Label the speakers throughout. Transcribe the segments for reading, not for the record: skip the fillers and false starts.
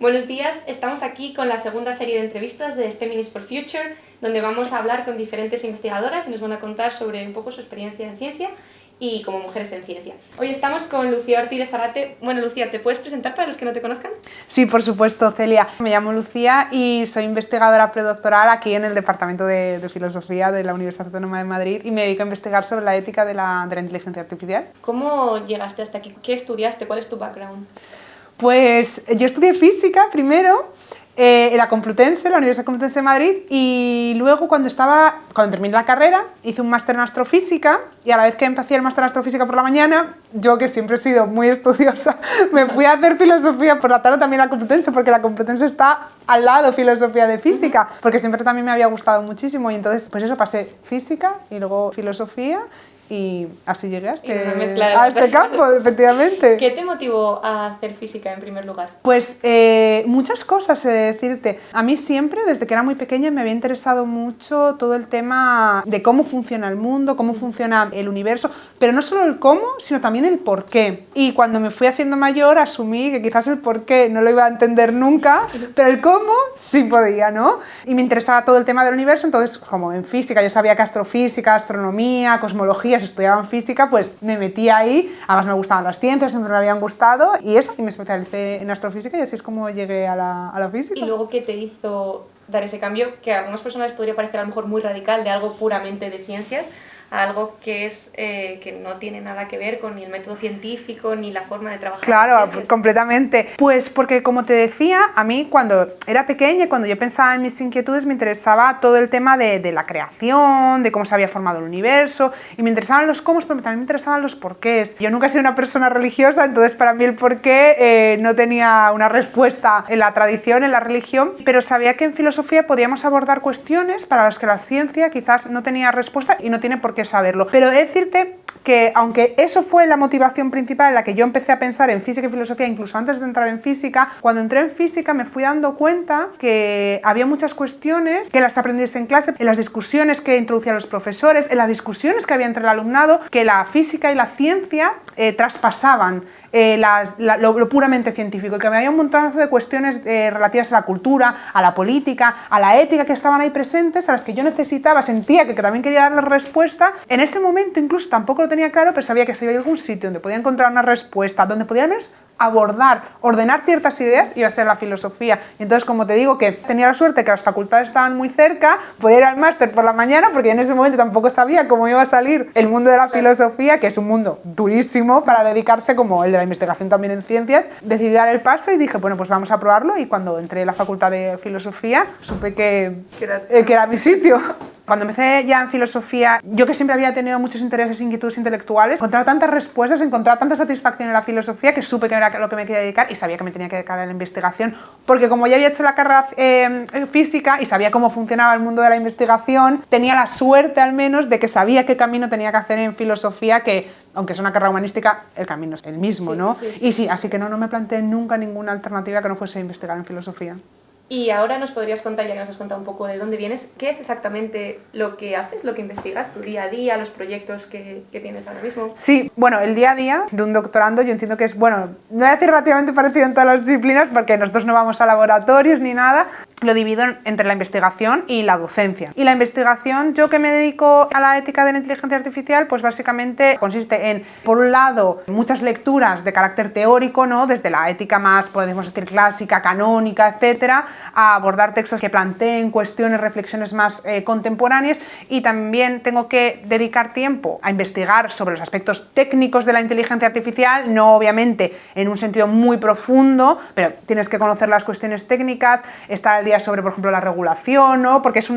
Speaker 1: Buenos días, estamos aquí con la segunda serie de entrevistas de STEM Minutes for Future, donde vamos a hablar con diferentes investigadoras y nos van a contar sobre un poco su experiencia en ciencia y como mujeres en ciencia. Hoy estamos con Lucía Ortiz de Zarate. Bueno, Lucía, ¿te puedes presentar para los que no te conozcan?
Speaker 2: Sí, por supuesto, Celia. Me llamo Lucía y soy investigadora predoctoral aquí en el Departamento de Filosofía de la Universidad Autónoma de Madrid y me dedico a investigar sobre la ética de la inteligencia artificial.
Speaker 1: ¿Cómo llegaste hasta aquí? ¿Qué estudiaste? ¿Cuál es tu background?
Speaker 2: Pues yo estudié física primero en la Complutense, la Universidad Complutense de Madrid, y luego cuando terminé la carrera hice un máster en astrofísica y a la vez que empecé el máster en astrofísica por la mañana, yo que siempre he sido muy estudiosa, me fui a hacer filosofía por la tarde también a la Complutense, porque la Complutense está al lado filosofía de física, porque siempre también me había gustado muchísimo y entonces pues eso, pasé física y luego filosofía. Y así llegué a este campo, efectivamente.
Speaker 1: ¿Qué te motivó a hacer física en primer lugar?
Speaker 2: Pues muchas cosas, he de decirte. A mí siempre, desde que era muy pequeña, me había interesado mucho todo el tema de cómo funciona el mundo, cómo funciona el universo, pero no solo el cómo, sino también el por qué. Y cuando me fui haciendo mayor, asumí que quizás el por qué no lo iba a entender nunca, pero el cómo sí podía, ¿no? Y me interesaba todo el tema del universo, entonces, como en física, yo sabía que astrofísica, astronomía, cosmología, estudiaba en física, pues me metí ahí. Además me gustaban las ciencias, siempre me habían gustado y eso, y me especialicé en astrofísica y así es como llegué a la física.
Speaker 1: ¿Y luego qué te hizo dar ese cambio, que a algunas personas podría parecer a lo mejor muy radical, de algo puramente de ciencias a algo que es que no tiene nada que ver con ni el método científico ni la forma de trabajar?
Speaker 2: Claro, completamente. Pues porque, como te decía, a mí cuando era pequeña, cuando yo pensaba en mis inquietudes, me interesaba todo el tema de la creación, de cómo se había formado el universo, y me interesaban los cómo, pero también me interesaban los porqués. Yo nunca he sido una persona religiosa, entonces para mí el porqué no tenía una respuesta en la tradición, en la religión, pero sabía que en filosofía podíamos abordar cuestiones para las que la ciencia quizás no tenía respuesta y no tiene por qué saberlo. Pero he de decirte que aunque eso fue la motivación principal en la que yo empecé a pensar en física y filosofía, incluso antes de entrar en física, cuando entré en física me fui dando cuenta que había muchas cuestiones que las aprendías en clase, en las discusiones que introducían los profesores, en las discusiones que había entre el alumnado, que la física y la ciencia traspasaban lo puramente científico, y que había un montón de cuestiones relativas a la cultura, a la política, a la ética que estaban ahí presentes, a las que yo necesitaba, sentía que también quería darle respuesta. En ese momento incluso tampoco lo tenía claro, pero sabía que si había algún sitio donde podía encontrar una respuesta, donde podía abordar, ordenar ciertas ideas, iba a ser la filosofía. Y entonces, como te digo, que tenía la suerte que las facultades estaban muy cerca, podía ir al máster por la mañana, porque en ese momento tampoco sabía cómo iba a salir el mundo de la filosofía, que es un mundo durísimo para dedicarse, como el de la investigación también en ciencias. Decidí dar el paso y dije, bueno, pues vamos a probarlo, y cuando entré en la facultad de filosofía, supe que era mi sitio. Cuando empecé ya en filosofía, yo que siempre había tenido muchos intereses e inquietudes intelectuales, encontraba tantas respuestas, encontraba tanta satisfacción en la filosofía que supe que era lo que me quería dedicar y sabía que me tenía que dedicar a la investigación, porque como ya había hecho la carrera física y sabía cómo funcionaba el mundo de la investigación, tenía la suerte al menos de que sabía qué camino tenía que hacer en filosofía, que aunque es una carrera humanística, el camino es el mismo, sí, ¿no? Sí, sí, y sí, así que no me planteé nunca ninguna alternativa que no fuese investigar en filosofía.
Speaker 1: Y ahora nos podrías contar, ya que nos has contado un poco de dónde vienes, ¿qué es exactamente lo que haces, lo que investigas, tu día a día, los proyectos que tienes ahora mismo?
Speaker 2: Sí, bueno, el día a día de un doctorando yo entiendo que es, bueno, no voy a decir relativamente parecido en todas las disciplinas porque nosotros no vamos a laboratorios ni nada, lo divido entre la investigación y la docencia. Y la investigación, yo que me dedico a la ética de la inteligencia artificial, pues básicamente consiste en, por un lado, muchas lecturas de carácter teórico, ¿no? Desde la ética más, podemos decir, clásica, canónica, etcétera, a abordar textos que planteen cuestiones, reflexiones más contemporáneas, y también tengo que dedicar tiempo a investigar sobre los aspectos técnicos de la inteligencia artificial, no obviamente en un sentido muy profundo, pero tienes que conocer las cuestiones técnicas, estar al día sobre, por ejemplo, la regulación, ¿no? Porque es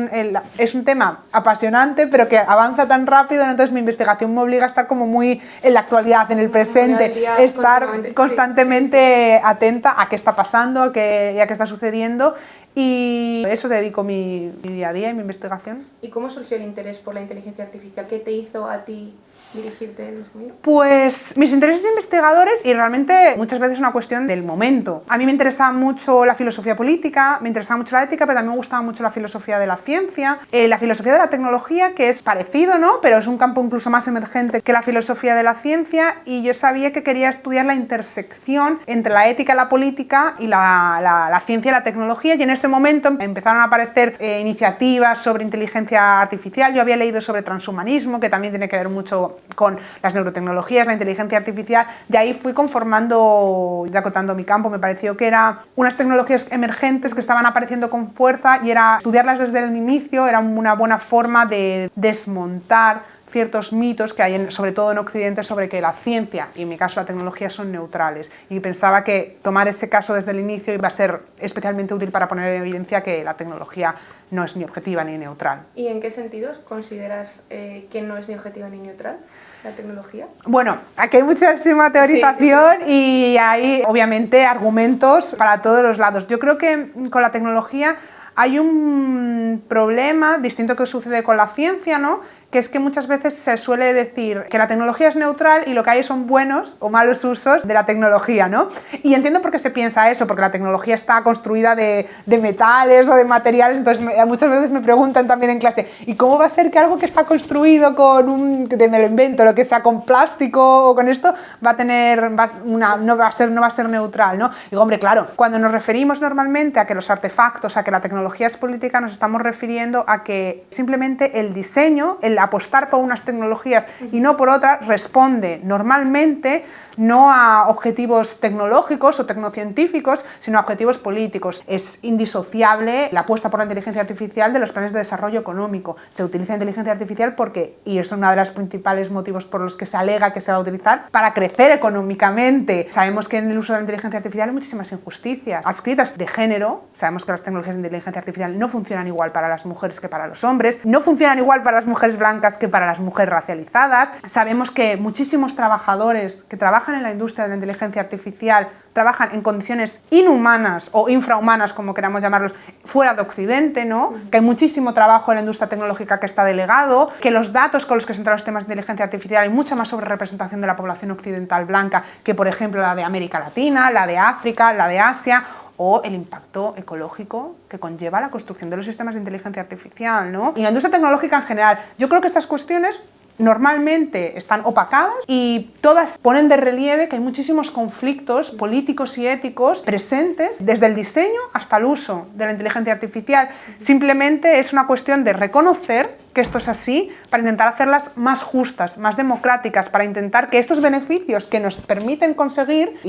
Speaker 2: un tema apasionante, pero que avanza tan rápido, ¿no? Entonces mi investigación me obliga a estar como muy en la actualidad, en el presente, estar constantemente atenta a qué está pasando, a qué está sucediendo, y eso dedico mi día a día y mi investigación.
Speaker 1: ¿Y cómo surgió el interés por la inteligencia artificial? ¿Qué te hizo a ti dirigirte en ese camino?
Speaker 2: Pues mis intereses investigadores y realmente muchas veces es una cuestión del momento. A mí me interesaba mucho la filosofía política, me interesaba mucho la ética, pero también me gustaba mucho la filosofía de la ciencia, la filosofía de la tecnología, que es parecido, ¿no? Pero es un campo incluso más emergente que la filosofía de la ciencia, y yo sabía que quería estudiar la intersección entre la ética, la política y la ciencia y la tecnología, y en ese momento empezaron a aparecer iniciativas sobre inteligencia artificial. Yo había leído sobre transhumanismo, que también tiene que ver mucho con las neurotecnologías, la inteligencia artificial, y ahí fui conformando y acotando mi campo. Me pareció que eran unas tecnologías emergentes que estaban apareciendo con fuerza, y era estudiarlas desde el inicio era una buena forma de desmontar ciertos mitos que hay, sobre todo en Occidente, sobre que la ciencia y en mi caso la tecnología son neutrales, y pensaba que tomar ese caso desde el inicio iba a ser especialmente útil para poner en evidencia que la tecnología no es ni objetiva ni neutral.
Speaker 1: ¿Y en qué sentidos consideras que no es ni objetiva ni neutral la tecnología?
Speaker 2: Bueno, aquí hay muchísima teorización, sí. Y hay obviamente argumentos para todos los lados. Yo creo que con la tecnología hay un problema distinto que sucede con la ciencia, ¿no? Que es que muchas veces se suele decir que la tecnología es neutral y lo que hay son buenos o malos usos de la tecnología, ¿no? Y entiendo por qué se piensa eso, porque la tecnología está construida de metales o de materiales, entonces muchas veces me preguntan también en clase, ¿y cómo va a ser que algo que está construido con me lo invento, lo que sea con plástico o con esto, no va a ser neutral, ¿no? Digo, hombre, claro, cuando nos referimos normalmente a que los artefactos, a que la tecnología es política, nos estamos refiriendo a que simplemente el diseño, el apostar por unas tecnologías y no por otras, responde normalmente no a objetivos tecnológicos o tecnocientíficos, sino a objetivos políticos. Es indisociable la apuesta por la inteligencia artificial de los planes de desarrollo económico. Se utiliza inteligencia artificial porque, y es uno de los principales motivos por los que se alega que se va a utilizar, para crecer económicamente. Sabemos que en el uso de la inteligencia artificial hay muchísimas injusticias adscritas de género. Sabemos que las tecnologías de inteligencia artificial no funcionan igual para las mujeres que para los hombres, no funcionan igual para las mujeres blancas que para las mujeres racializadas. Sabemos que muchísimos trabajadores que trabajan en la industria de la inteligencia artificial trabajan en condiciones inhumanas o infrahumanas, como queramos llamarlos, fuera de Occidente, ¿no? Que hay muchísimo trabajo en la industria tecnológica que está delegado, que los datos con los que se entran los temas de inteligencia artificial hay mucha más sobrerepresentación de la población occidental blanca que, por ejemplo, la de América Latina, la de África, la de Asia, o el impacto ecológico que conlleva la construcción de los sistemas de inteligencia artificial, ¿no? Y la industria tecnológica en general. Yo creo que estas cuestiones normalmente están opacadas y todas ponen de relieve que hay muchísimos conflictos políticos y éticos presentes desde el diseño hasta el uso de la inteligencia artificial. Simplemente es una cuestión de reconocer que esto es así para intentar hacerlas más justas, más democráticas, para intentar que estos beneficios que nos permiten conseguir,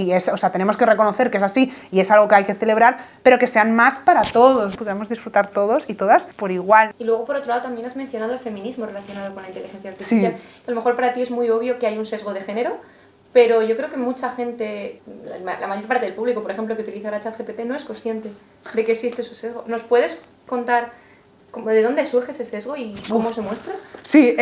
Speaker 2: tenemos que reconocer que es así y es algo que hay que celebrar, pero que sean más para todos, podamos disfrutar todos y todas por igual.
Speaker 1: Y luego, por otro lado, también has mencionado el feminismo relacionado con la inteligencia artificial. Sí. A lo mejor para ti es muy obvio que hay un sesgo de género, pero yo creo que mucha gente, la mayor parte del público, por ejemplo, que utiliza la ChatGPT, no es consciente de que existe su sesgo. ¿Nos puedes contar de dónde surge ese sesgo y cómo se muestra?
Speaker 2: Sí,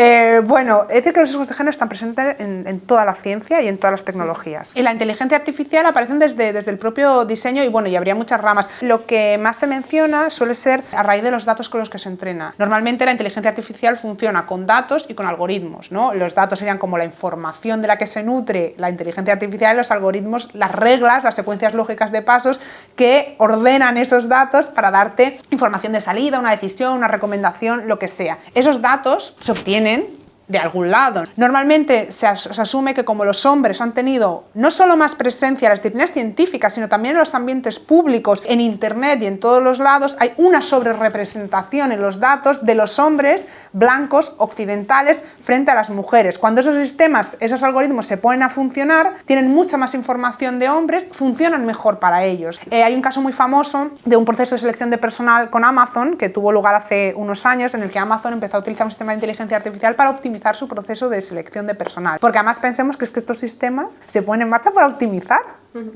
Speaker 2: bueno, es decir que los sesgos de género están presentes en toda la ciencia y en todas las tecnologías. En la inteligencia artificial aparecen desde el propio diseño y bueno, y habría muchas ramas. Lo que más se menciona suele ser a raíz de los datos con los que se entrena. Normalmente la inteligencia artificial funciona con datos y con algoritmos, ¿no? Los datos serían como la información de la que se nutre la inteligencia artificial, y los algoritmos, las reglas, las secuencias lógicas de pasos que ordenan esos datos para darte información de salida, una decisión, una recomendación, lo que sea. Esos datos se obtienen de algún lado. Normalmente se asume que como los hombres han tenido no solo más presencia en las disciplinas científicas, sino también en los ambientes públicos, en internet y en todos los lados, hay una sobrerepresentación en los datos de los hombres blancos occidentales frente a las mujeres. Cuando esos sistemas, esos algoritmos se ponen a funcionar, tienen mucha más información de hombres, funcionan mejor para ellos. Hay un caso muy famoso de un proceso de selección de personal con Amazon que tuvo lugar hace unos años, en el que Amazon empezó a utilizar un sistema de inteligencia artificial para optimizar su proceso de selección de personal. Porque además pensemos que estos sistemas se ponen en marcha para optimizar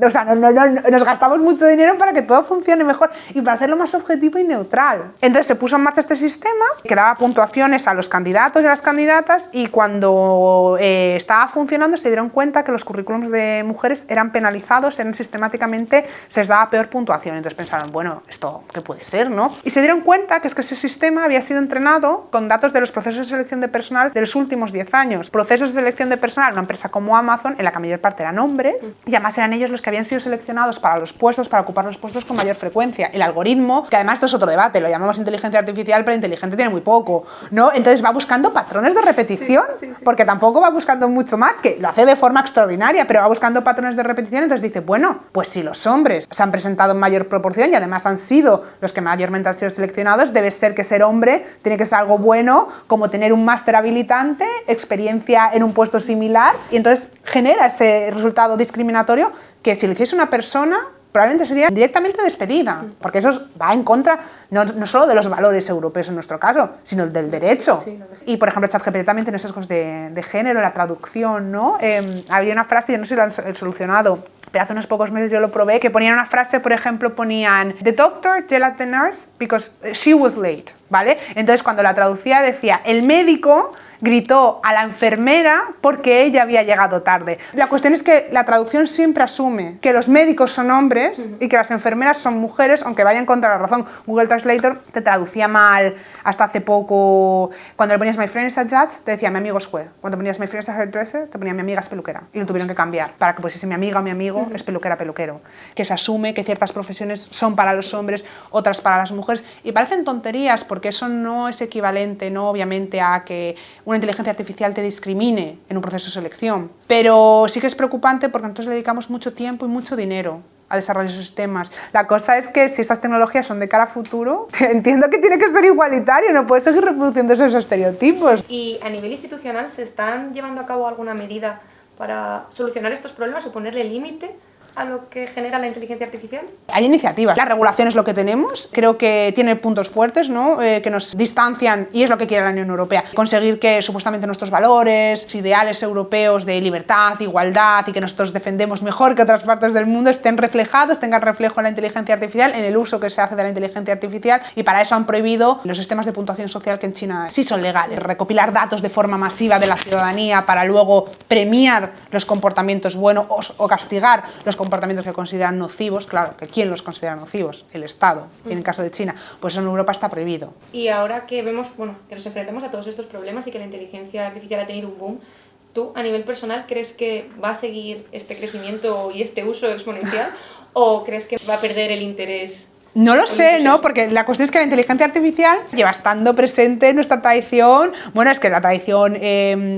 Speaker 2: O sea, nos gastamos mucho dinero para que todo funcione mejor y para hacerlo más objetivo y neutral. Entonces se puso en marcha este sistema que daba puntuaciones a los candidatos y a las candidatas, y cuando estaba funcionando se dieron cuenta que los currículums de mujeres eran penalizados, eran sistemáticamente, se les daba peor puntuación. Entonces pensaron, bueno, ¿esto qué puede ser, no? Y se dieron cuenta que es que ese sistema había sido entrenado con datos de los procesos de selección de personal de los últimos 10 años. Procesos de selección de personal, una empresa como Amazon, en la que la mayor parte eran hombres, y además eran ellos los que habían sido seleccionados para los puestos, para ocupar los puestos con mayor frecuencia. El algoritmo, que además esto es otro debate, lo llamamos inteligencia artificial, pero inteligente tiene muy poco, ¿no? Entonces va buscando patrones de repetición, porque tampoco va buscando mucho más, que lo hace de forma extraordinaria, pero va buscando patrones de repetición. Entonces dice, bueno, pues si los hombres se han presentado en mayor proporción y además han sido los que mayormente han sido seleccionados, debe ser que ser hombre tiene que ser algo bueno, como tener un máster habilitante, experiencia en un puesto similar, y entonces genera ese resultado discriminatorio que si lo hiciese una persona probablemente sería directamente despedida, porque eso va en contra no solo de los valores europeos en nuestro caso, sino del derecho. Y por ejemplo, ChatGPT también tiene sesgos de género, la traducción, ¿no? Había una frase, yo no sé si lo han solucionado, pero hace unos pocos meses yo lo probé, que ponían una frase, por ejemplo, ponían "The doctor yelled at the nurse because she was late", ¿vale? Entonces cuando la traducía decía, el médico gritó a la enfermera porque ella había llegado tarde. La cuestión es que la traducción siempre asume que los médicos son hombres y que las enfermeras son mujeres, aunque vayan contra la razón. Google Translator te traducía mal hasta hace poco. Cuando le ponías "My friend is a judge", te decía "mi amigo es juez". Cuando ponías "my friend is a hairdresser", te ponía "mi amiga es peluquera". Y lo tuvieron que cambiar para que pusiese "mi amiga o mi amigo es peluquera, peluquero". Que se asume que ciertas profesiones son para los hombres, otras para las mujeres. Y parecen tonterías porque eso no es equivalente, no obviamente, a que una inteligencia artificial te discrimine en un proceso de selección, pero sí que es preocupante porque nosotros le dedicamos mucho tiempo y mucho dinero a desarrollar esos sistemas. La cosa es que si estas tecnologías son de cara a futuro, entiendo que tiene que ser igualitario, no puedes seguir reproduciendo esos estereotipos.
Speaker 1: ¿Y a nivel institucional se están llevando a cabo alguna medida para solucionar estos problemas o ponerle límite a lo que genera la inteligencia artificial?
Speaker 2: Hay iniciativas. La regulación es lo que tenemos. Creo que tiene puntos fuertes, ¿no? Que nos distancian, y es lo que quiere la Unión Europea. Conseguir que supuestamente nuestros valores, ideales europeos de libertad, igualdad y que nosotros defendemos mejor que otras partes del mundo estén reflejados, tengan reflejo en la inteligencia artificial, en el uso que se hace de la inteligencia artificial, y para eso han prohibido los sistemas de puntuación social que en China sí son legales. Recopilar datos de forma masiva de la ciudadanía para luego premiar los comportamientos buenos o castigar los comportamientos que consideran nocivos. Claro, que ¿quién los considera nocivos? El Estado. Y en el caso de China, pues en Europa está prohibido.
Speaker 1: Y ahora que vemos, bueno, que nos enfrentamos a todos estos problemas y que la inteligencia artificial ha tenido un boom, ¿tú a nivel personal crees que va a seguir este crecimiento y este uso exponencial o crees que va a perder el interés?
Speaker 2: No lo sé, ¿no? Porque la cuestión es que la inteligencia artificial lleva estando presente en nuestra tradición. Bueno, es que la tradición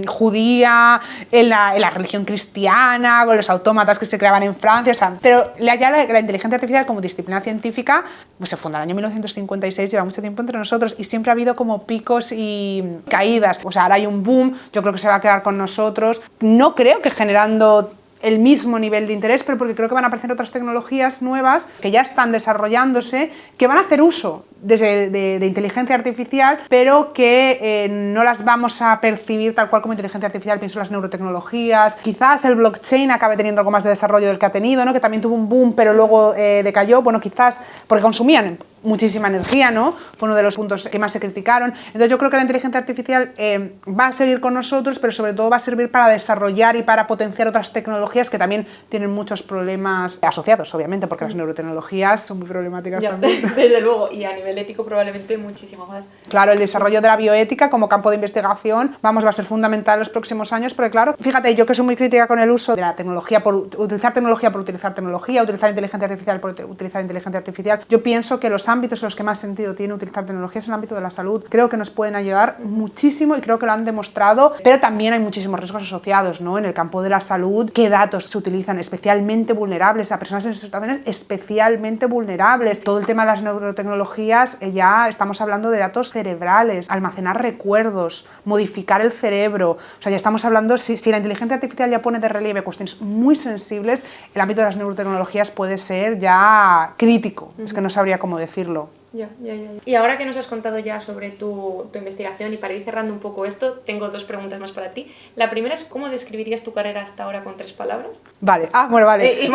Speaker 2: judía, en la religión cristiana, con los autómatas que se creaban en Francia, o sea, pero ya la inteligencia artificial como disciplina científica pues se funda en el año 1956, lleva mucho tiempo entre nosotros y siempre ha habido como picos y caídas. O sea, ahora hay un boom, yo creo que se va a quedar con nosotros. No creo que generando el mismo nivel de interés, pero porque creo que van a aparecer otras tecnologías nuevas que ya están desarrollándose, que van a hacer uso de inteligencia artificial, pero que no las vamos a percibir tal cual como inteligencia artificial. Pienso en las neurotecnologías, quizás el blockchain acabe teniendo algo más de desarrollo del que ha tenido, ¿no? Que también tuvo un boom, pero luego decayó, bueno, quizás porque consumían muchísima energía, ¿no? Fue uno de los puntos que más se criticaron. Entonces yo creo que la inteligencia artificial va a seguir con nosotros, pero sobre todo va a servir para desarrollar y para potenciar otras tecnologías que también tienen muchos problemas asociados, obviamente, porque las neurotecnologías son muy problemáticas también.
Speaker 1: Desde luego, y a nivel ético probablemente muchísimo más.
Speaker 2: Claro, el desarrollo de la bioética como campo de investigación, va a ser fundamental en los próximos años, porque claro, fíjate, yo que soy muy crítica con el uso de la tecnología, por utilizar tecnología por utilizar tecnología, utilizar inteligencia artificial por utilizar inteligencia artificial, yo pienso que los ámbitos en los que más sentido tiene utilizar tecnología es el ámbito de la salud. Creo que nos pueden ayudar muchísimo y creo que lo han demostrado, pero también hay muchísimos riesgos asociados, ¿no? En el campo de la salud, ¿qué datos se utilizan? Especialmente vulnerables, a personas en situaciones especialmente vulnerables. Todo el tema de las neurotecnologías, ya estamos hablando de datos cerebrales, almacenar recuerdos, modificar el cerebro. O sea, ya estamos hablando, si la inteligencia artificial ya pone de relieve cuestiones muy sensibles, el ámbito de las neurotecnologías puede ser ya crítico. Es que no sabría cómo decirlo.
Speaker 1: Ya. Y ahora que nos has contado ya sobre tu investigación y para ir cerrando un poco esto, tengo 2 preguntas más para ti. La primera es, ¿cómo describirías tu carrera hasta ahora con 3 palabras?
Speaker 2: Vale, bueno, vale.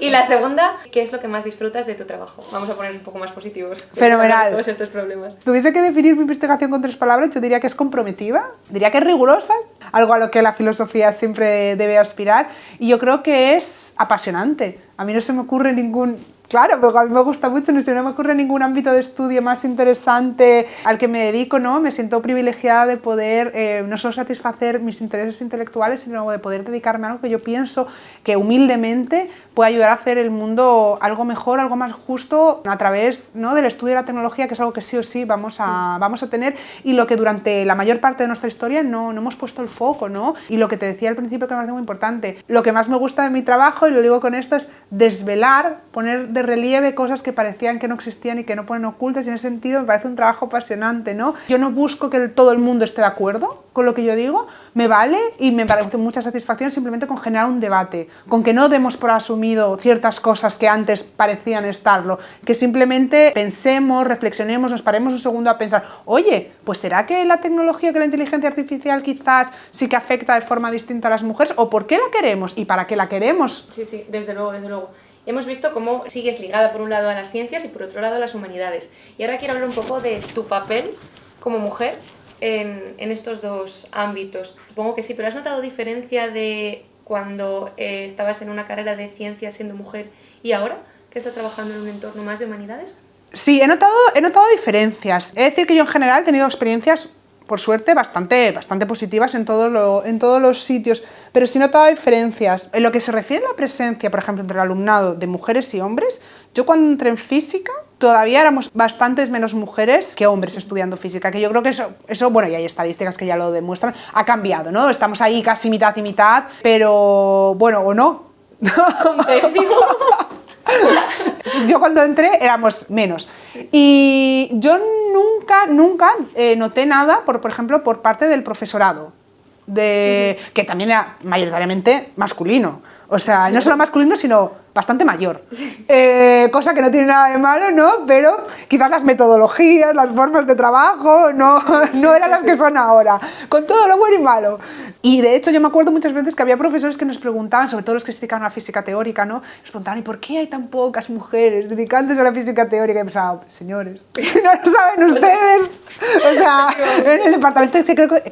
Speaker 1: Y la segunda, ¿qué es lo que más disfrutas de tu trabajo? Vamos a poner un poco más positivos.
Speaker 2: Fenomenal.
Speaker 1: Todos estos problemas.
Speaker 2: Si tuviese que definir mi investigación con 3 palabras, yo diría que es comprometida, diría que es rigurosa, algo a lo que la filosofía siempre debe aspirar, y yo creo que es apasionante. A mí no se me ocurre ningún... Claro, porque a mí me gusta mucho, no me ocurre ningún ámbito de estudio más interesante al que me dedico, ¿no? Me siento privilegiada de poder no solo satisfacer mis intereses intelectuales, sino de poder dedicarme a algo que yo pienso que humildemente puede ayudar a hacer el mundo algo mejor, algo más justo a través, ¿no?, del estudio de la tecnología, que es algo que sí o sí vamos a tener, y lo que durante la mayor parte de nuestra historia no hemos puesto el foco, ¿no? Y lo que te decía al principio que me parece muy importante, lo que más me gusta de mi trabajo, y lo digo con esto, es desvelar, poner de relieve cosas que parecían que no existían y que no ponen ocultas, y en ese sentido me parece un trabajo apasionante, ¿no? Yo no busco que todo el mundo esté de acuerdo con lo que yo digo, me vale, y me parece mucha satisfacción simplemente con generar un debate, con que no demos por asumido ciertas cosas que antes parecían estarlo, que simplemente pensemos, reflexionemos, nos paremos un segundo a pensar, oye, pues ¿será que la tecnología, que la inteligencia artificial quizás sí que afecta de forma distinta a las mujeres? ¿O por qué la queremos? ¿Y para qué la queremos?
Speaker 1: Sí, desde luego. Hemos visto cómo sigues ligada por un lado a las ciencias y por otro lado a las humanidades. Y ahora quiero hablar un poco de tu papel como mujer en estos 2 ámbitos. Supongo que sí, pero ¿has notado diferencia de cuando estabas en una carrera de ciencias siendo mujer y ahora que estás trabajando en un entorno más de humanidades?
Speaker 2: Sí, he notado diferencias. Es decir, que yo en general he tenido experiencias, por suerte, bastante positivas en todos los sitios, pero sí he notado diferencias. En lo que se refiere a la presencia, por ejemplo, entre el alumnado de mujeres y hombres, yo cuando entré en física todavía éramos bastantes menos mujeres que hombres estudiando física, que yo creo que eso, bueno, y hay estadísticas que ya lo demuestran, ha cambiado, ¿no? Estamos ahí casi mitad y mitad, pero bueno, o no.
Speaker 1: Un tercio.
Speaker 2: Yo cuando entré éramos menos. Sí. Y yo nunca noté nada, por ejemplo, por parte del profesorado, que también era mayoritariamente masculino. O sea, sí, no solo masculino, sino bastante mayor. Sí. Cosa que no tiene nada de malo, ¿no? Pero quizás las metodologías, las formas de trabajo no eran las que son ahora. Con todo lo bueno y malo. Y de hecho yo me acuerdo muchas veces que había profesores que nos preguntaban, sobre todo los que se dedicaban a la física teórica, ¿no? Nos preguntaban, ¿y por qué hay tan pocas mujeres dedicándose a la física teórica? Y pensaba, señores, no lo saben ustedes. O sea, en el departamento,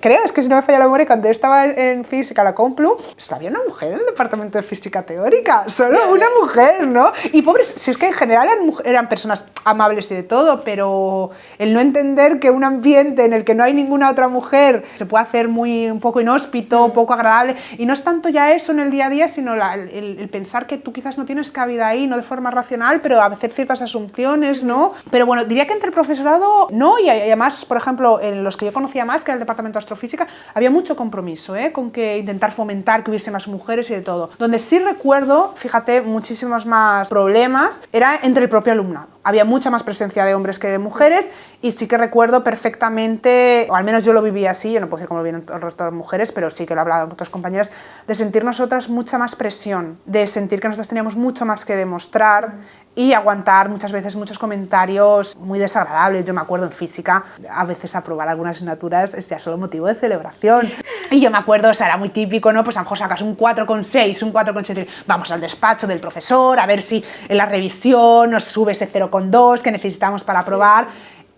Speaker 2: creo, es que si no me falla la memoria, cuando yo estaba en física, la Complu, había una mujer en el departamento de física teórica, solo una mujer, ¿no? Y pobres, si es que en general eran personas amables y de todo, pero el no entender que un ambiente en el que no hay ninguna otra mujer se puede hacer un poco inhóspito, poco agradable, y no es tanto ya eso en el día a día, sino el pensar que tú quizás no tienes cabida ahí, no de forma racional, pero a hacer ciertas asunciones, ¿no? Pero bueno, diría que entre el profesorado no, y además, por ejemplo, en los que yo conocía más, que era el departamento de astrofísica, había mucho compromiso, con que intentar fomentar que hubiese más mujeres y de todo. Donde sí recuerdo, fíjate, muchísimos más problemas, era entre el propio alumnado. Había mucha más presencia de hombres que de mujeres, y sí que recuerdo perfectamente, o al menos yo lo viví así, yo no puedo decir cómo lo vieron el resto de las mujeres, pero sí que lo he hablado con otras compañeras, de sentir nosotras mucha más presión, de sentir que nosotras teníamos mucho más que demostrar y aguantar muchas veces muchos comentarios muy desagradables. Yo me acuerdo en física, a veces aprobar algunas asignaturas es ya solo motivo de celebración. Y yo me acuerdo, o sea, era muy típico, ¿no? Pues a lo mejor sacas un 4,6, un 4,7, vamos al despacho del profesor a ver si en la revisión nos sube ese 0,2 que necesitamos para aprobar,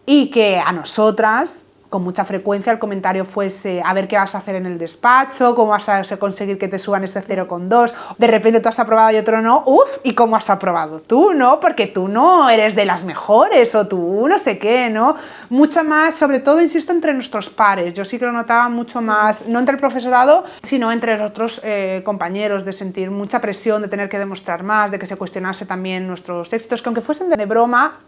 Speaker 2: y que a nosotras con mucha frecuencia el comentario fuese a ver qué vas a hacer en el despacho, cómo vas a conseguir que te suban ese 0,2, de repente tú has aprobado y otro no, ¿y cómo has aprobado tú, no? Porque tú no eres de las mejores, o tú no sé qué, ¿no? Mucha más, sobre todo, insisto, entre nuestros pares. Yo sí que lo notaba mucho más, no entre el profesorado, sino entre los otros compañeros, de sentir mucha presión, de tener que demostrar más, de que se cuestionase también nuestros éxitos, que aunque fuesen de broma,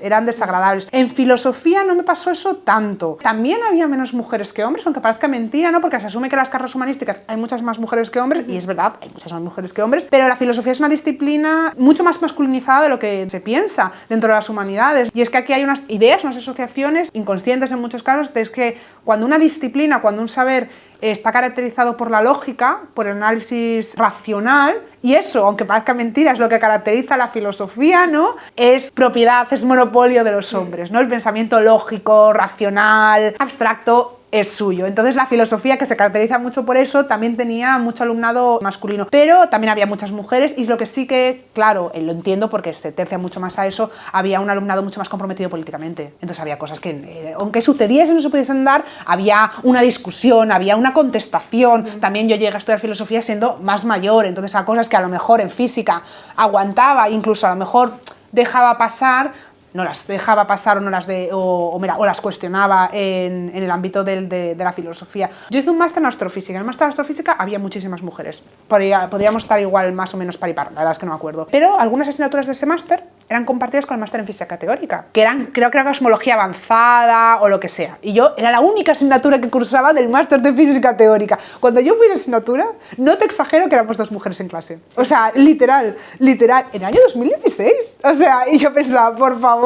Speaker 2: eran desagradables. En filosofía no me pasó eso tanto. También había menos mujeres que hombres, aunque parezca mentira, ¿no? Porque se asume que en las carreras humanísticas hay muchas más mujeres que hombres, y es verdad, hay muchas más mujeres que hombres, pero la filosofía es una disciplina mucho más masculinizada de lo que se piensa dentro de las humanidades. Y es que aquí hay unas ideas, unas asociaciones inconscientes en muchos casos, de es que cuando una disciplina, cuando un saber está caracterizado por la lógica, por el análisis racional, y eso, aunque parezca mentira, es lo que caracteriza la filosofía, ¿no? Es propiedad, es monopolio de los hombres, ¿no? El pensamiento lógico, racional, abstracto, es suyo. Entonces la filosofía, que se caracteriza mucho por eso, también tenía mucho alumnado masculino, pero también había muchas mujeres, y lo que sí que, claro, lo entiendo porque se tercia mucho más a eso, había un alumnado mucho más comprometido políticamente. Entonces había cosas que, aunque sucediesen o no se pudiesen dar, había una discusión, había una contestación. También yo llegué a estudiar filosofía siendo más mayor, entonces a cosas que a lo mejor en física aguantaba, incluso a lo mejor dejaba pasar, no las dejaba pasar o, o las cuestionaba en el ámbito de la filosofía. Yo hice un máster en astrofísica. En el máster de astrofísica había muchísimas mujeres. Podríamos estar igual más o menos par y par, la verdad es que no me acuerdo. Pero algunas asignaturas de ese máster eran compartidas con el máster en física teórica, que eran, creo que era cosmología avanzada o lo que sea. Y yo era la única asignatura que cursaba del máster de física teórica. Cuando yo fui a la asignatura, no te exagero que éramos 2 mujeres en clase. O sea, literal, en el año 2016. O sea, y yo pensaba, por favor.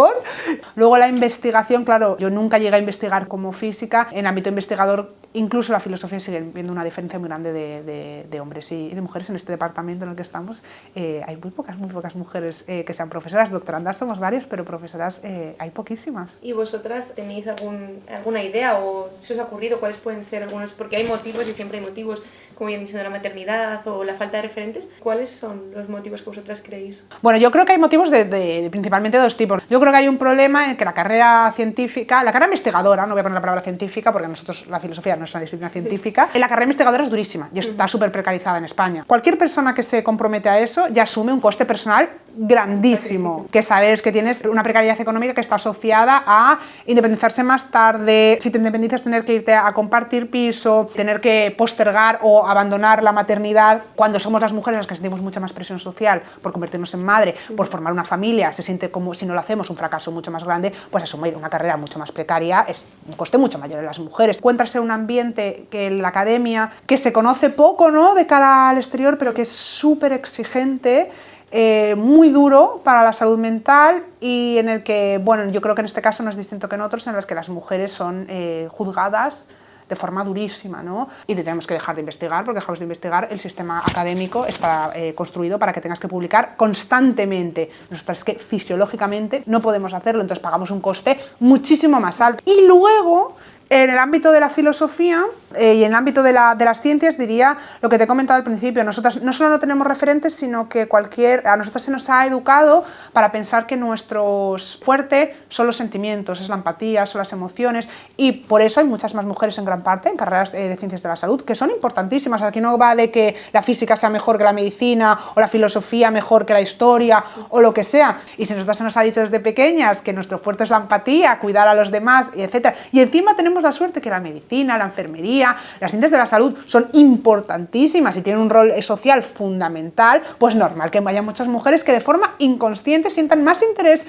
Speaker 2: Luego la investigación, claro, yo nunca llegué a investigar como física. En ámbito investigador, incluso la filosofía sigue viendo una diferencia muy grande de hombres y de mujeres en este departamento en el que estamos. Hay muy pocas mujeres que sean profesoras. Doctorandas somos varios, pero profesoras hay poquísimas.
Speaker 1: ¿Y vosotras tenéis alguna idea o se os ha ocurrido cuáles pueden ser algunos? Porque hay motivos y siempre hay motivos, como bien diciendo la maternidad o la falta de referentes. ¿Cuáles son los motivos que vosotras creéis?
Speaker 2: Bueno, yo creo que hay motivos principalmente de 2 tipos. Yo creo que hay un problema en que la carrera científica, la carrera investigadora, no voy a poner la palabra científica porque nosotros la filosofía no es una disciplina científica, la carrera investigadora es durísima y está súper precarizada en España. Cualquier persona que se compromete a eso ya asume un coste personal grandísimo, que sabes que tienes una precariedad económica que está asociada a independizarse más tarde, si te independizas tener que irte a compartir piso, tener que postergar o abandonar la maternidad, cuando somos las mujeres las que sentimos mucha más presión social por convertirnos en madre, por formar una familia, se siente como si no lo hacemos un fracaso mucho más grande, pues asumir una carrera mucho más precaria es un coste mucho mayor en las mujeres. Encuentras en un ambiente que en la academia, que se conoce poco, ¿no?, de cara al exterior, pero que es súper exigente, muy duro para la salud mental y en el que, bueno, yo creo que en este caso no es distinto que en otros, en los que las mujeres son juzgadas de forma durísima, ¿no? Y tenemos que dejar de investigar, porque dejamos de investigar, el sistema académico está construido para que tengas que publicar constantemente. Nosotros es que fisiológicamente no podemos hacerlo, entonces pagamos un coste muchísimo más alto. Y luego, en el ámbito de la filosofía y en el ámbito de las ciencias, diría lo que te he comentado al principio. Nosotras no solo no tenemos referentes, sino que a nosotros se nos ha educado para pensar que nuestro fuerte son los sentimientos, es la empatía, son las emociones, y por eso hay muchas más mujeres en gran parte en carreras de ciencias de la salud, que son importantísimas. Aquí no va de que la física sea mejor que la medicina o la filosofía mejor que la historia o lo que sea. Y si a nosotros se nos ha dicho desde pequeñas que nuestro fuerte es la empatía, cuidar a los demás, etc. Y encima tenemos la suerte que la medicina, la enfermería, las ciencias de la salud son importantísimas y tienen un rol social fundamental, pues normal que haya muchas mujeres que de forma inconsciente sientan más interés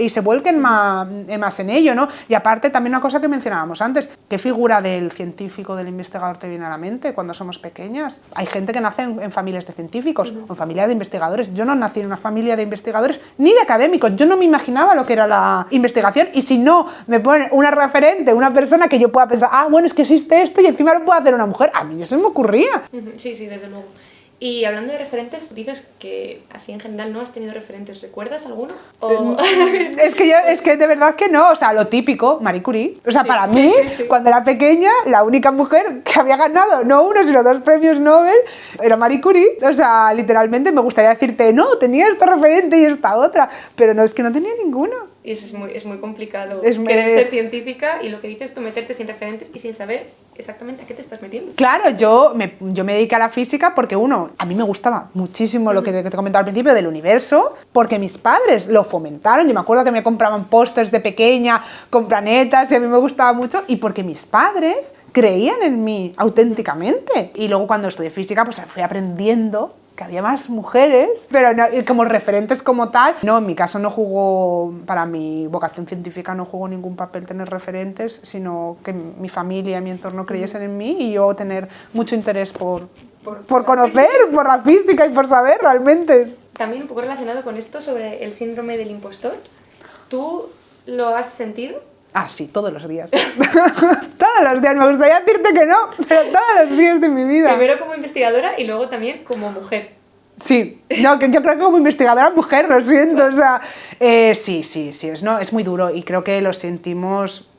Speaker 2: y se vuelquen más en ello, ¿no? Y aparte también una cosa que mencionábamos antes, ¿qué figura del científico, del investigador te viene a la mente cuando somos pequeñas? Hay gente que nace en familias de científicos o en familias de investigadores. Yo no nací en una familia de investigadores ni de académicos, yo no me imaginaba lo que era la investigación, y si no me ponen una referente, una persona que yo pueda pensar, bueno, es que existe esto y encima lo puede hacer una mujer, a mí eso me ocurría.
Speaker 1: Sí, desde luego. Y hablando de referentes, dices que así en general no has tenido referentes. ¿Recuerdas alguno?
Speaker 2: Es que de verdad que no, o sea, lo típico, Marie Curie. O sea, sí, para mí, cuando era pequeña, la única mujer que había ganado no 1, sino 2 premios Nobel era Marie Curie. O sea, literalmente me gustaría decirte, no, tenía esta referente y esta otra, pero no, es que no tenía ninguno.
Speaker 1: Y eso es muy complicado, querer ser científica y lo que dices tú, meterte sin referentes y sin saber exactamente a qué te estás metiendo.
Speaker 2: Claro, yo me dediqué a la física porque, a mí me gustaba muchísimo lo que te comentaba al principio del universo, porque mis padres lo fomentaron. Yo me acuerdo que me compraban pósters de pequeña con planetas y a mí me gustaba mucho, y porque mis padres creían en mí auténticamente. Y luego cuando estudié física, pues fui aprendiendo que había más mujeres, pero no, como referentes como tal, no, en mi caso no jugó, para mi vocación científica no jugó ningún papel tener referentes, sino que mi familia y mi entorno creyesen en mí y yo tener mucho interés por conocer, por la física y por saber realmente.
Speaker 1: También un poco relacionado con esto sobre el síndrome del impostor, ¿tú lo has sentido?
Speaker 2: Ah, sí, todos los días. Todos los días, me gustaría decirte que no, pero todos los días de mi vida.
Speaker 1: Primero como investigadora y luego también como mujer.
Speaker 2: Sí, no, que yo creo que como investigadora mujer, lo siento, o sea, sí, es muy duro y creo que lo sentimos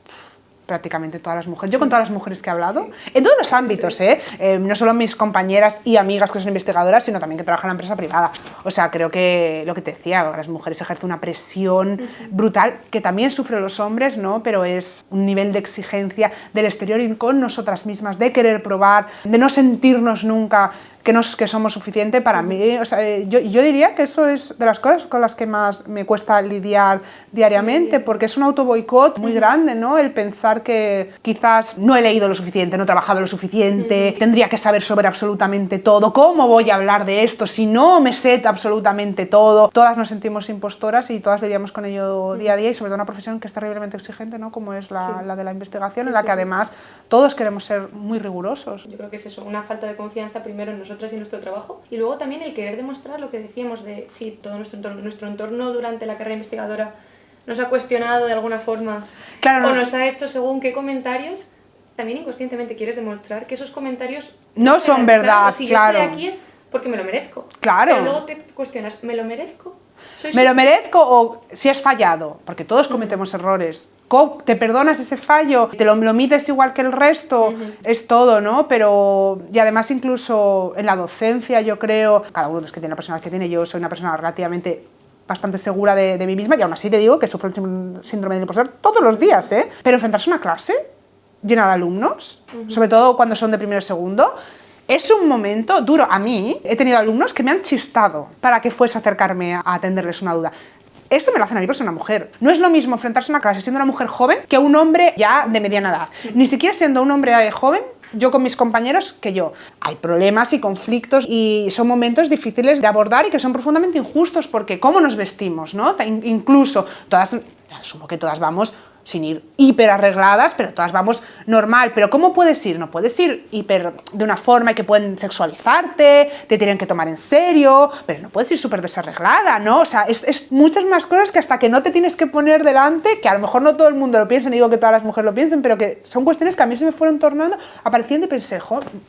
Speaker 2: prácticamente todas las mujeres. Yo con todas las mujeres que he hablado, sí, en todos los ámbitos, sí. No solo mis compañeras y amigas que son investigadoras, sino también que trabajan en la empresa privada. O sea, creo que lo que te decía, las mujeres ejercen una presión brutal, que también sufren los hombres, ¿no? Pero es un nivel de exigencia del exterior y con nosotras mismas, de querer probar, de no sentirnos nunca que somos suficiente para mí. O sea, yo diría que eso es de las cosas con las que más me cuesta lidiar diariamente, porque es un autoboicot muy grande, ¿no? El pensar que quizás no he leído lo suficiente, no he trabajado lo suficiente, tendría que saber sobre absolutamente todo, ¿cómo voy a hablar de esto si no me sé absolutamente todo? Todas nos sentimos impostoras y todas lidiamos con ello día a día, y sobre todo una profesión que es terriblemente exigente, ¿no? Como es la de la investigación, en la que además todos queremos ser muy rigurosos.
Speaker 1: Yo creo que es eso, una falta de confianza primero en nosotras y en nuestro trabajo, y luego también el querer demostrar lo que decíamos de si todo nuestro entorno durante la carrera investigadora nos ha cuestionado de alguna forma, claro, o nos ha hecho según qué comentarios, también inconscientemente quieres demostrar que esos comentarios
Speaker 2: no son verdad,
Speaker 1: si
Speaker 2: claro.
Speaker 1: yo estoy aquí es porque me lo merezco.
Speaker 2: Claro.
Speaker 1: Pero luego te cuestionas, ¿me lo merezco?
Speaker 2: ¿Me lo merezco o si has fallado? Porque todos cometemos errores. ¿Te perdonas ese fallo? ¿Te lo mides igual que el resto? Es todo, ¿no? Pero, y además incluso en la docencia, yo creo, cada uno es que tiene la personalidad que tiene, yo soy una persona relativamente bastante segura de mí misma, y aún así te digo que sufro el síndrome del impostor todos los días, ¿eh? Pero enfrentarse a una clase llena de alumnos, sobre todo cuando son de primero o segundo, es un momento duro. A mí he tenido alumnos que me han chistado para que fuese a acercarme a atenderles una duda. Esto me lo hacen a mí por ser una mujer. No es lo mismo enfrentarse a una clase siendo una mujer joven que un hombre ya de mediana edad. Ni siquiera siendo un hombre joven, yo con mis compañeros, que yo. Hay problemas y conflictos y son momentos difíciles de abordar y que son profundamente injustos, porque cómo nos vestimos, ¿no? Incluso todas, asumo que todas vamos sin ir hiper arregladas, pero todas vamos normal. Pero ¿cómo puedes ir? No puedes ir hiper de una forma que pueden sexualizarte, te tienen que tomar en serio, pero no puedes ir súper desarreglada, ¿no? O sea, es muchas más cosas que hasta que no te tienes que poner delante, que a lo mejor no todo el mundo lo piensa, ni digo que todas las mujeres lo piensen, pero que son cuestiones que a mí se me fueron tornando, apareciendo y pensé,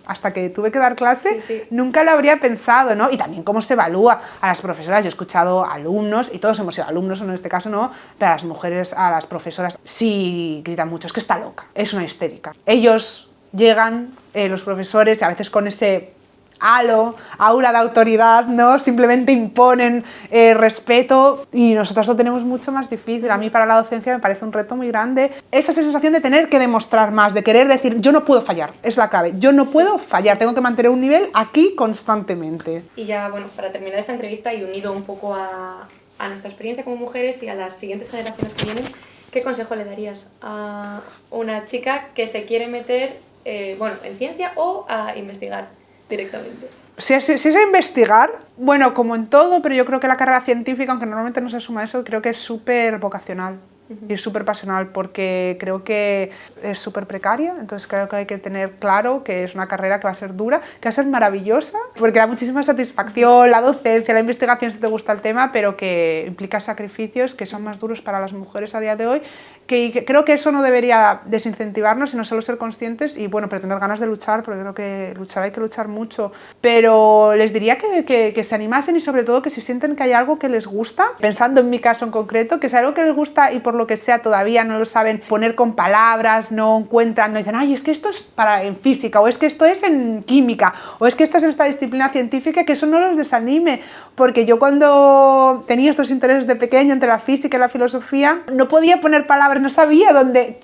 Speaker 2: hasta que tuve que dar clase, nunca lo habría pensado, ¿no? Y también cómo se evalúa a las profesoras. Yo he escuchado alumnos, y todos hemos sido alumnos, en este caso no, pero a las mujeres, a las profesoras, sí gritan mucho, es que está loca, es una histérica. Ellos llegan, los profesores, a veces con ese aura de autoridad, ¿no? Simplemente imponen respeto, y nosotros lo tenemos mucho más difícil. A mí para la docencia me parece un reto muy grande esa sensación de tener que demostrar más, de querer decir, yo no puedo fallar, es la clave, yo no puedo fallar, tengo que mantener un nivel aquí constantemente.
Speaker 1: Y ya, bueno, para terminar esta entrevista y unido un poco a nuestra experiencia como mujeres y a las siguientes generaciones que vienen, ¿qué consejo le darías a una chica que se quiere meter en ciencia o a investigar directamente?
Speaker 2: Si es a investigar, bueno, como en todo, pero yo creo que la carrera científica, aunque normalmente no se asuma eso, creo que es súper vocacional. Y es súper pasional, porque creo que es súper precaria, entonces creo que hay que tener claro que es una carrera que va a ser dura, que va a ser maravillosa, porque da muchísima satisfacción, la docencia, la investigación si te gusta el tema, pero que implica sacrificios que son más duros para las mujeres a día de hoy, que creo que eso no debería desincentivarnos, sino solo ser conscientes y, bueno, pero tener ganas de luchar, porque creo que luchar hay que luchar mucho. Pero les diría que se animasen, y sobre todo que si sienten que hay algo que les gusta, pensando en mi caso en concreto, que sea algo que les gusta y por lo que sea todavía no lo saben poner con palabras, no encuentran, no dicen, ay, es que esto es en física, o es que esto es en química, o es que esto es en esta disciplina científica, que eso no los desanime, porque yo cuando tenía estos intereses de pequeño entre la física y la filosofía, no podía poner palabras, no sabía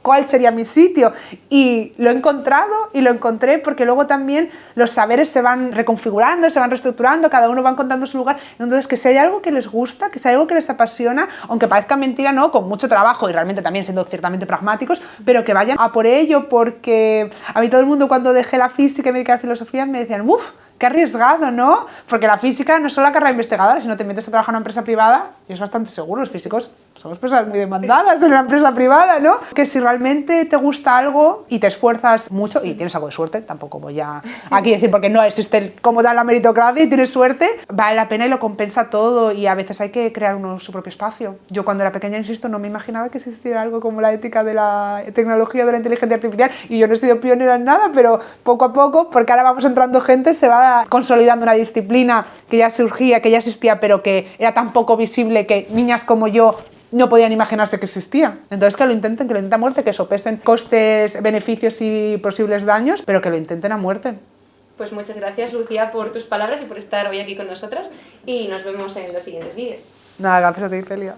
Speaker 2: cuál sería mi sitio, y lo he encontrado y lo encontré, porque luego también los saberes se van reconfigurando, se van reestructurando, cada uno va encontrando su lugar. Entonces, que si hay algo que les gusta, que si hay algo que les apasiona, aunque parezca mentira, no, con mucho trabajo y realmente también siendo ciertamente pragmáticos, pero que vayan a por ello, porque a mí todo el mundo, cuando dejé la física y me dediqué a la filosofía, me decían, uff, qué arriesgado, ¿no? Porque la física no es solo la carrera investigadora, si no te metes a trabajar en una empresa privada, y es bastante seguro, los físicos son somos personas muy demandadas en la empresa privada, ¿no? Que si realmente te gusta algo y te esfuerzas mucho y tienes algo de suerte, tampoco voy a aquí decir porque no existe como da la meritocracia y tienes suerte, vale la pena y lo compensa todo y a veces hay que crear uno su propio espacio. Yo cuando era pequeña, insisto, no me imaginaba que existiera algo como la ética de la tecnología, de la inteligencia artificial, y yo no he sido pionera en nada, pero poco a poco, porque ahora vamos entrando gente, se va consolidando una disciplina que ya surgía, que ya existía, pero que era tan poco visible que niñas como yo no podían imaginarse que existía. Entonces que lo intenten a muerte, que sopesen costes, beneficios y posibles daños, pero que lo intenten a muerte.
Speaker 1: Pues muchas gracias, Lucía, por tus palabras y por estar hoy aquí con nosotras, y nos vemos en los siguientes vídeos.
Speaker 2: Nada, gracias a ti, Celia.